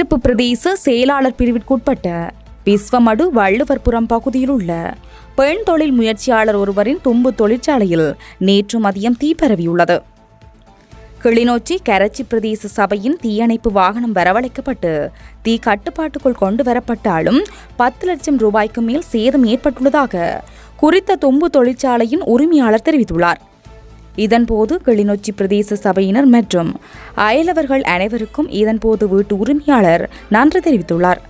குடியிருப்பு பிரதேச செயலாளர் பிரிவிற்குட்பட்ட விஸ்வமடு வள்ளுவர்புரம் பகுதியில் உள்ள பெண் தொழில் முயற்சியாளர் ஒருவரின் தும்பு தொழிற்சாலையில் நேற்று மதியம் தீ பரவியுள்ளது. கிளிநொச்சி கரச்சி பிரதேச சபையின் தீயணைப்பு வாகனம் வரவழைக்கப்பட்டு தீ கட்டுப்பாட்டுக்குள் கொண்டு வரப்பட்டாலும் 10 லட்சம் ரூபாய்க்கு மேல் சேதம் ஏற்பட்டுள்ளதாக குறித்த தும்பு தொழிற்சாலையின் உரிமையாளர் தெரிவித்துள்ளார். இதன்போது கிளிநொச்சி பிரதேச சபையினர் மற்றும் அயலவர்கள் அனைவருக்கும் இதன்போது வீட்டு உரிமையாளர் நன்றி தெரிவித்துள்ளார்.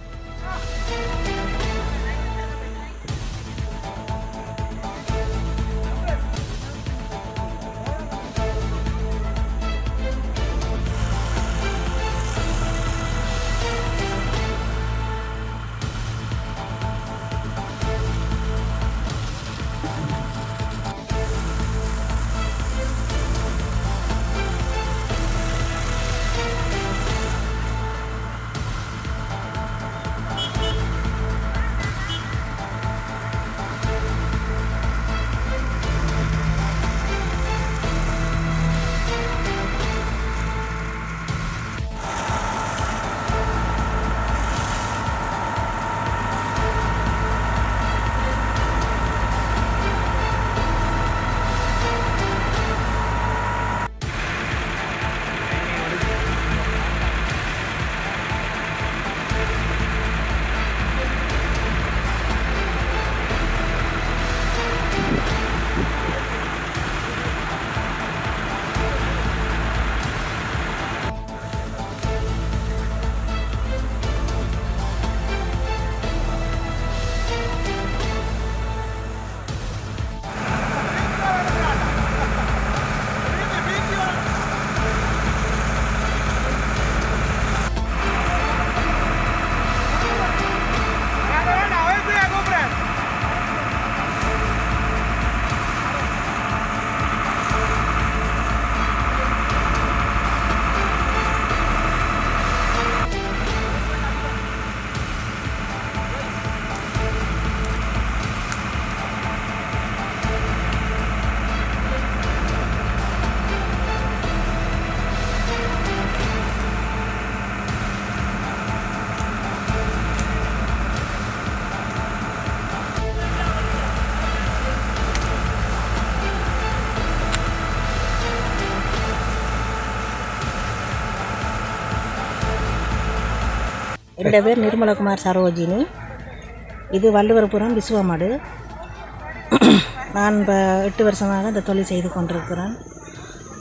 என்னோட பேர் நிர்மலகுமார் சரோஜினி. இது வள்ளுவர்புரம் விஸ்வமடு. நான் இப்போ 8 வருஷமாக இந்த தொழில் செய்து கொண்டிருக்கிறேன்.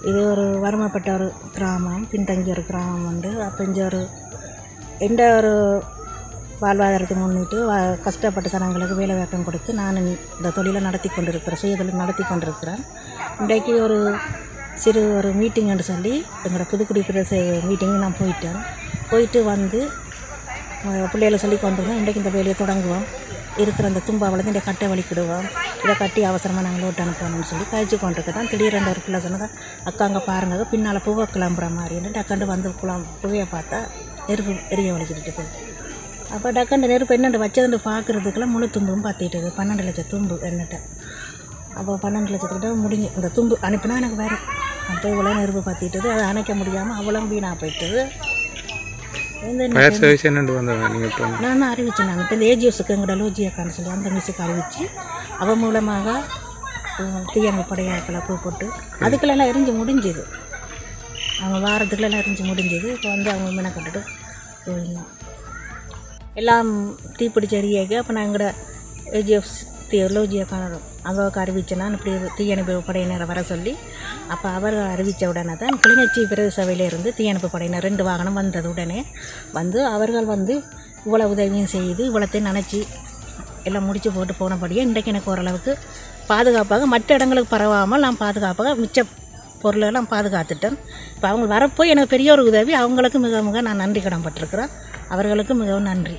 இது ஒரு வறுமைப்பட்ட ஒரு கிராமம், பின்தங்கிய ஒரு கிராமம் உண்டு. அப்போ இங்கே எந்த ஒரு வாழ்வாதாரத்தை முன்னிட்டு கஷ்டப்பட்ட ஜனங்களுக்கு வேலை வாய்ப்பு கொடுத்து நான் இந்த தொழிலை நடத்தி கொண்டிருக்கிறேன், சுயதொழில் நடத்தி கொண்டிருக்கிறேன். இன்றைக்கு ஒரு மீட்டிங்னு சொல்லி எங்களோட புதுக்குடி பிரதேச மீட்டிங்கு நான் போயிட்டு வந்து பிள்ளைகளை சொல்லி கொண்டு வந்தோம். இன்றைக்கு இந்த வேலையை தொடங்குவோம். இருக்கிற அந்த தும்பாவில் இந்த கட்டை வலிக்கிடுவோம். இதை கட்டி அவசரமாக நாங்கள் ஓட்டு அனுப்பணும்னு சொல்லி கழிச்சு கொண்டிருக்கோம். திடீரென்று ஒரு பிள்ளை சொன்னதான், அக்கா அங்கே பாருங்க பின்னால் புகை கிளம்புற மாதிரி டக்கண்டு வந்து புகையை பார்த்தா நெருப்பு எரிய வலிக்கிட்டு போய். அப்போ டக்கண்டு நெருப்பு என்னென்று வச்சதுன்னு பார்க்குறதுக்கெல்லாம் முழு தும்பும் பார்த்திட்டு 12 லட்சம் தும்பு என்னட்ட. அப்போ 12 லட்சத்துக்கிட்ட முடிஞ்சு இந்த தும்பு அனுப்பினா எனக்கு வேறு. அப்போ இவ்வளோ நெருப்பு பார்த்திட்டது, அதை அணைக்க முடியாமல் அவ்வளோ வீணாக போயிட்டது. நான் அறிவிச்சேன். நாங்கள் இப்போ இந்த ஏஜிஎஸ்க்கு எங்களோட லோஜியாக்கான்னு சொல்லி அந்த மிஸ்ஸுக்கு அறிவித்து அவன் மூலமாக தீயணைப்பு படையாக்களை போட்டு அதுக்குள்ளெல்லாம் எரிஞ்சு முடிஞ்சுது. அவங்க வாரத்துக்குள்ளெல்லாம் எரிஞ்சு முடிஞ்சுது. இப்போ வந்து அவங்க மீனை கட்டுட்டு போயிடலாம் எல்லாம் தீப்பிடிச்ச எரியாக்கி. அப்போ நான் எங்களோட ஏஜிஎஃப் லோஜியாக்கான அவருக்கு அறிவிச்சேன்னா இப்படி தீயணைப்பு படையினரை வர சொல்லி. அப்போ அவர் அறிவித்த உடனே தான் கிளிநொச்சி பிரதேச சபையிலேருந்து தீயணைப்பு படையினர் 2 வாகனம் வந்தது. உடனே வந்து அவர்கள் வந்து இவ்வளோ உதவியும் செய்து இவ்வளோத்தையும் நினச்சி எல்லாம் முடித்து போட்டு போனபடியே இன்றைக்கு எனக்கு ஓரளவுக்கு பாதுகாப்பாக மற்ற இடங்களுக்கு பரவாமல் நான் பாதுகாப்பாக மிச்ச பொருளெல்லாம் பாதுகாத்துட்டேன். இப்போ அவங்க வரப்போ எனக்கு பெரிய ஒரு உதவி. அவங்களுக்கு மிக நான் நன்றி கடன் பட்டிருக்கிறேன். அவர்களுக்கு மிகவும் நன்றி.